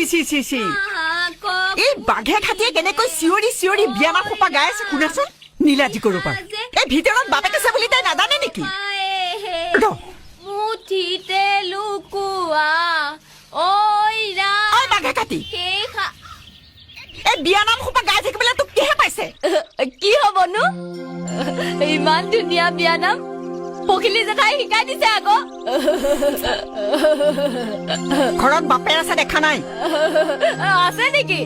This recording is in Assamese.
চি এই বাঘে খাটিয়ে কেনেকৈ চিঞৰি চিঞৰি বিয়ানাম সোপা গাই আছে শুনাচোন নীলাজী কৰোপা এই ভিতৰত বাপেক আছে বুলি তাই নাজানে নেকি মুঠিতে লুকুৱা ঐ বাঘে কাটি এই বিয়ানাম সোপা গাই থাকিবলৈ তোক কিহে পাইছে কি হ'বনো ইমান ধুনীয়া বিয়ানাম পখিলি জেঠাই শিকাই দিছে আকৌ ঘৰত বাপেৰ আছে দেখা নাই আছে নেকি